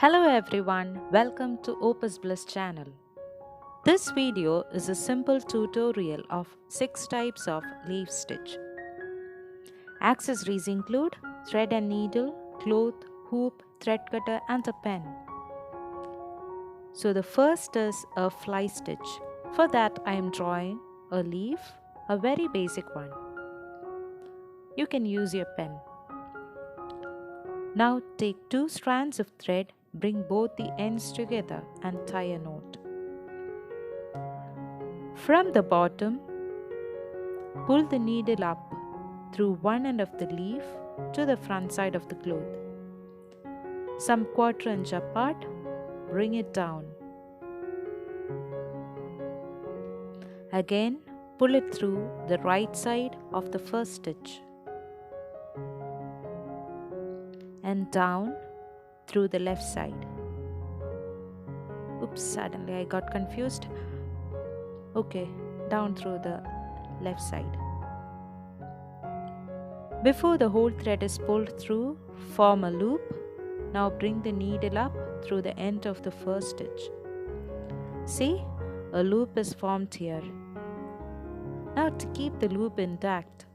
Hello everyone, welcome to Opus Bliz channel. This video is a simple tutorial of 6 types of leaf stitch. Accessories include thread and needle, cloth, hoop, thread cutter and a pen. So the first is a fly stitch. For that I am drawing a leaf, a very basic one. You can use your pen. Now take 2 strands of thread, bring both the ends together and tie a knot. From the bottom, pull the needle up through one end of the leaf to the front side of the cloth. Some 1/4 inch apart, bring it down. Again, pull it through the right side of the first stitch and down through the left side. Oops, suddenly I got confused. Okay, down through the left side. Before the whole thread is pulled through, form a loop. Now bring the needle up through the end of the first stitch. See, a loop is formed here. Now to keep the loop intact,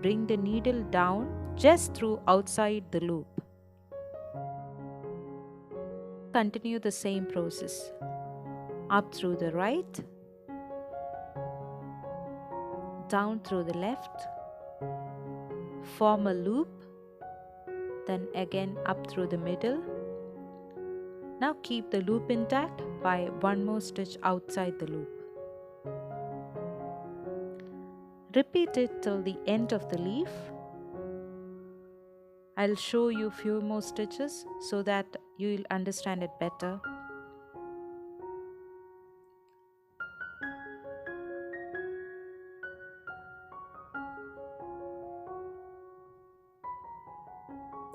bring the needle down just through outside the loop. Continue the same process. Up through the right, down through the left, form a loop, then again up through the middle. Now keep the loop intact by one more stitch outside the loop. Repeat it till the end of the leaf. I'll show you few more stitches so that you will understand it better.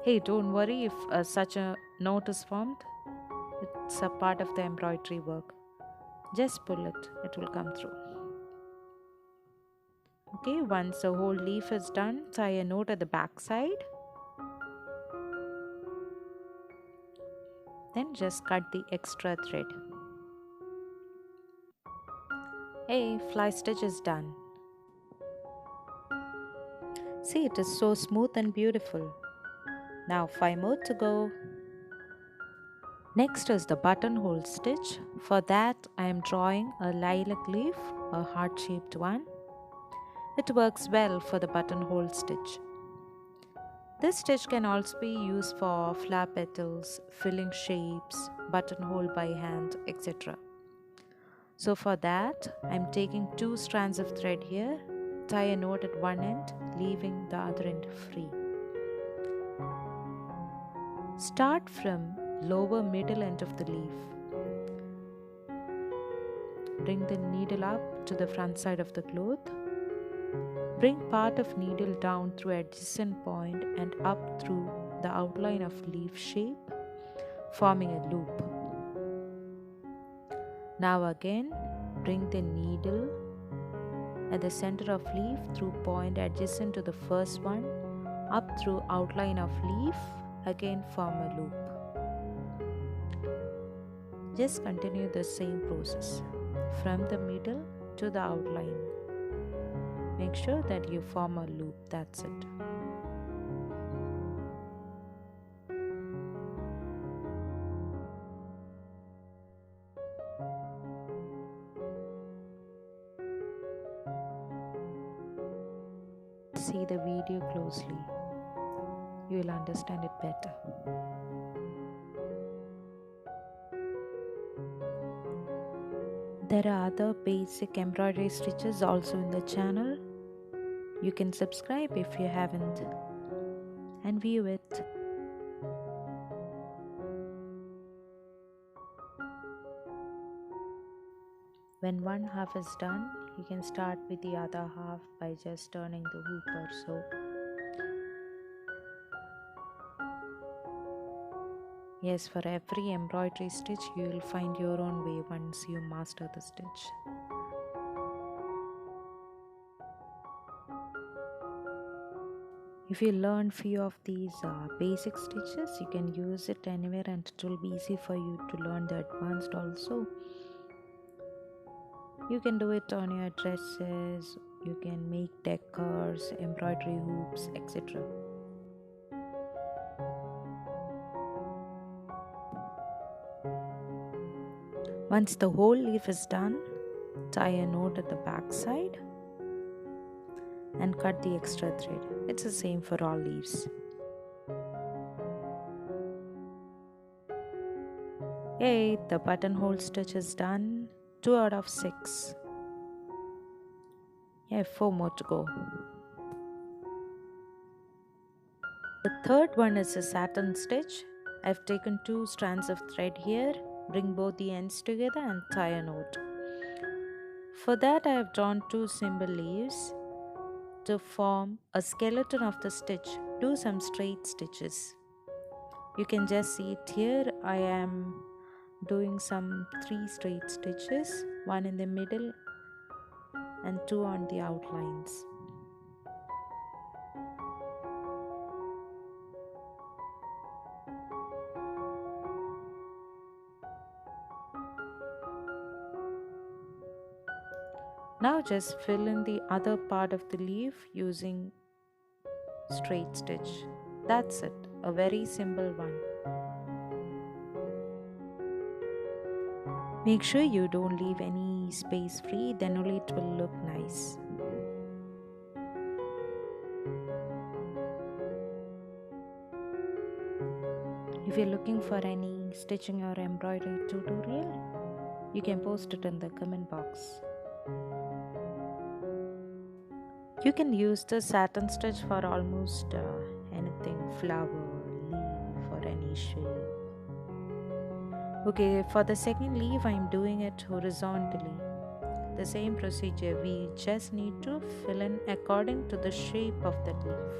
Hey, don't worry if such a knot is formed. It's a part of the embroidery work. Just pull it, it will come through. Okay, once the whole leaf is done, tie a knot at the back side. Then just cut the extra thread. Hey, fly stitch is done. See, it is so smooth and beautiful. Now 5 more to go. Next is the buttonhole stitch. For that I am drawing a lilac leaf, a heart-shaped one. It works well for the buttonhole stitch. This stitch can also be used for flower petals, filling shapes, buttonhole by hand, etc. So for that I am taking 2 strands of thread here, tie a knot at one end, leaving the other end free. Start from lower middle end of the leaf. Bring the needle up to the front side of the cloth. Bring part of needle down through adjacent point and up through the outline of leaf shape, forming a loop. Now again, bring the needle at the center of leaf through point adjacent to the first one, up through outline of leaf, again form a loop. Just continue the same process from the middle to the outline. Make sure that you form a loop, that's it. See the video closely. You will understand it better. There are other basic embroidery stitches also in the channel. You can subscribe if you haven't and view it. When one half is done, you can start with the other half by just turning the hoop or so. Yes, for every embroidery stitch, you will find your own way once you master the stitch. If you learn few of these basic stitches, you can use it anywhere and it will be easy for you to learn the advanced also. You can do it on your dresses, you can make decors, embroidery hoops, etc. Once the whole leaf is done, tie a knot at the back side and cut the extra thread. It's the same for all leaves. Yay, the buttonhole stitch is done. 2 out of 6. Yeah, 4 more to go. The third one is a satin stitch. I've taken 2 strands of thread here, bring both the ends together and tie a knot. For that I have drawn 2 symbol leaves. To form a skeleton of the stitch, do some straight stitches. You can just see it here. I am doing some 3 straight stitches, 1 in the middle and 2 on the outlines. Now just fill in the other part of the leaf using straight stitch. That's it, a very simple one. Make sure you don't leave any space free, then only it will look nice. If you're looking for any stitching or embroidery tutorial, you can post it in the comment box. You can use the satin stitch for almost anything, flower, leaf or any shape. Okay, for the second leaf I am doing it horizontally. The same procedure, we just need to fill in according to the shape of that leaf.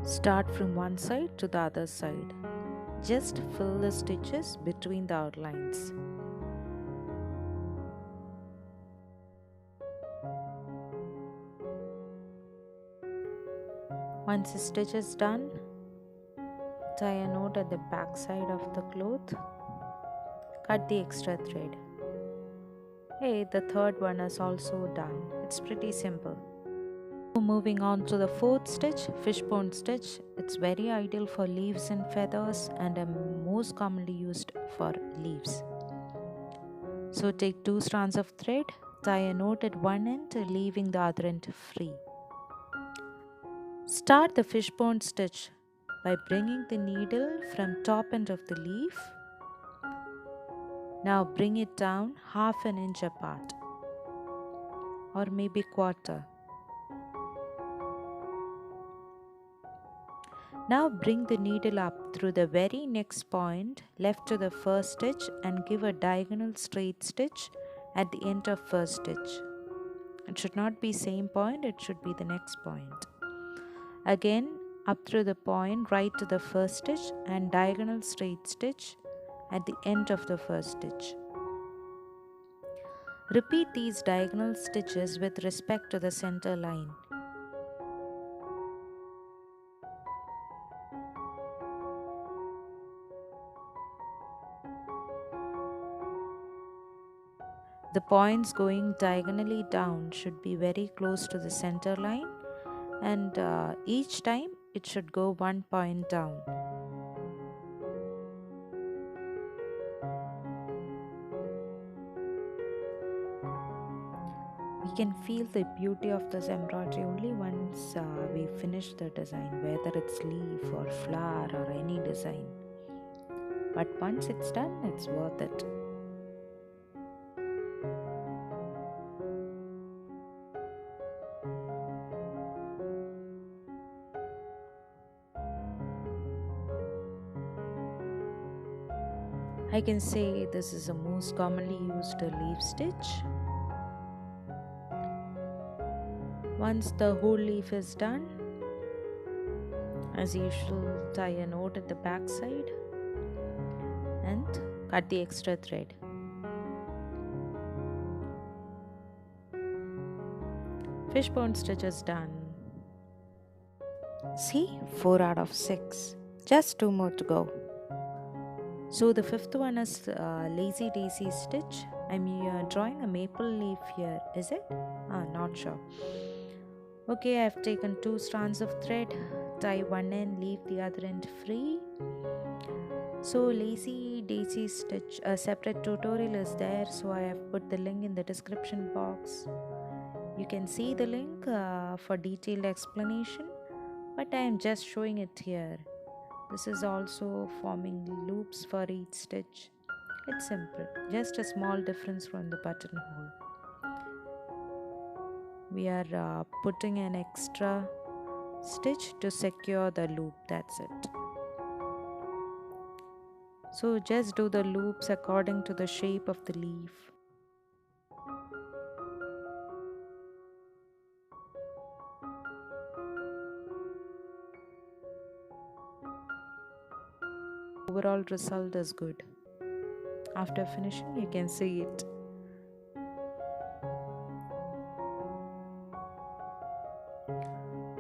Start from one side to the other side. Just fill the stitches between the outlines. Once the stitch is done, tie a knot at the back side of the cloth. Cut the extra thread. Hey, the third one is also done. It's pretty simple. Moving on to the fourth stitch, fishbone stitch. It's very ideal for leaves and feathers and most commonly used for leaves. So take 2 strands of thread, tie a knot at one end, leaving the other end free. Start the fishbone stitch by bringing the needle from top end of the leaf. Now bring it down half an inch apart or maybe quarter. Now bring the needle up through the very next point left to the first stitch and give a diagonal straight stitch at the end of first stitch. It should not be same point, it should be the next point. Again up through the point right to the first stitch and diagonal straight stitch at the end of the first stitch. Repeat these diagonal stitches with respect to the center line. The points going diagonally down should be very close to the center line, and each time it should go 1 point down. We can feel the beauty of this embroidery only once we finish the design, whether it's leaf or flower or any design. But once it's done, it's worth it. I can say this is the most commonly used leaf stitch. Once the whole leaf is done, as usual, tie a knot at the back side and cut the extra thread. Fishbone stitch is done. See, 4 out of 6. Just 2 more to go. So the fifth one is lazy daisy stitch. I'm drawing a maple leaf here, is it? Not sure. Okay, I've taken 2 strands of thread, tie one end, leave the other end free. So lazy daisy stitch, a separate tutorial is there, so I have put the link in the description box. You can see the link for detailed explanation, but I am just showing it here. This is also forming loops for each stitch. It's simple, just a small difference from the buttonhole. We are putting an extra stitch to secure the loop, that's it. So just do the loops according to the shape of the leaf. Overall result is good. After finishing, you can see it.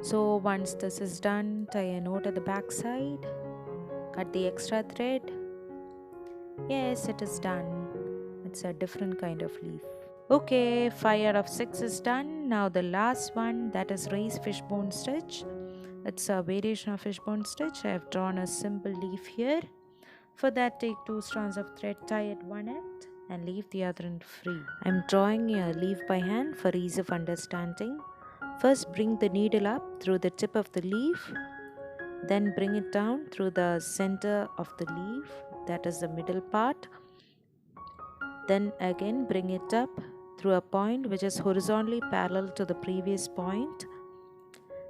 So once this is done, tie a knot at the back side, cut the extra thread. Yes, it is done. It's a different kind of leaf. Okay, 5 out of 6 is done. Now the last one, that is raised fishbone stitch. It's a variation of fishbone stitch. I have drawn a simple leaf here. For that, take 2 strands of thread, tie at one end and leave the other end free. I'm drawing a leaf by hand for ease of understanding. First, bring the needle up through the tip of the leaf. Then bring it down through the center of the leaf, that is the middle part. Then again bring it up through a point which is horizontally parallel to the previous point.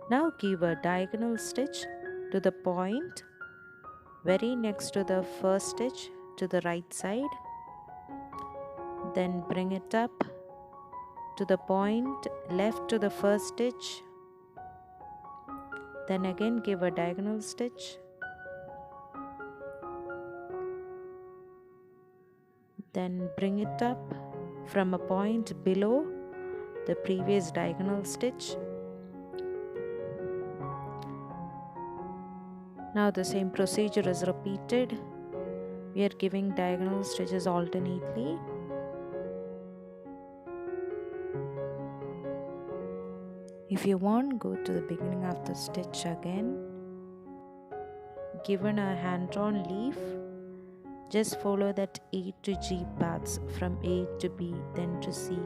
Now give a diagonal stitch to the point very next to the first stitch to the right side. Then bring it up to the point left to the first stitch. Then again give a diagonal stitch. Then bring it up from a point below the previous diagonal stitch. Now the same procedure is repeated. We are giving diagonal stitches alternately. If you want, go to the beginning of the stitch again. Given a hand-drawn leaf, just follow that A to G paths from A to B, then to C.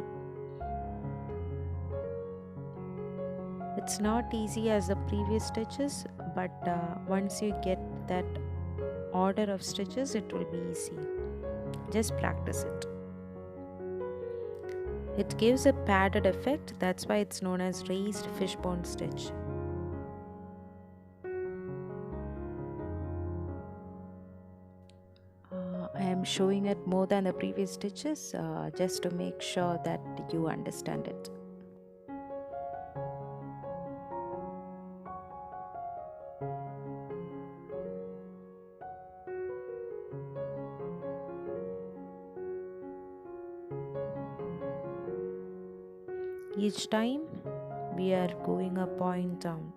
It's not easy as the previous stitches, but once you get that order of stitches, it will be easy. Just practice it. It gives a padded effect, that's why it's known as raised fishbone stitch. I am showing it more than the previous stitches just to make sure that you understand it. Each time we are going a point down.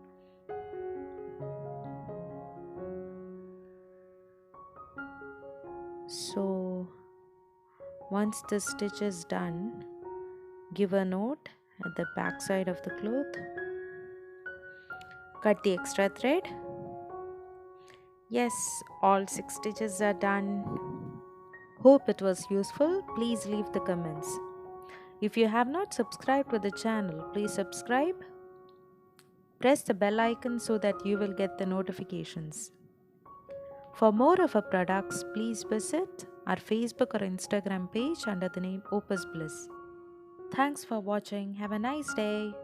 So once the stitch is done, give a knot at the back side of the cloth. Cut the extra thread. Yes, all 6 stitches are done. Hope it was useful. Please leave the comments. If you have not subscribed to the channel, please subscribe. Press the bell icon so that you will get the notifications. For more of our products, please visit our Facebook or Instagram page under the name Opus Bliz. Thanks for watching. Have a nice day.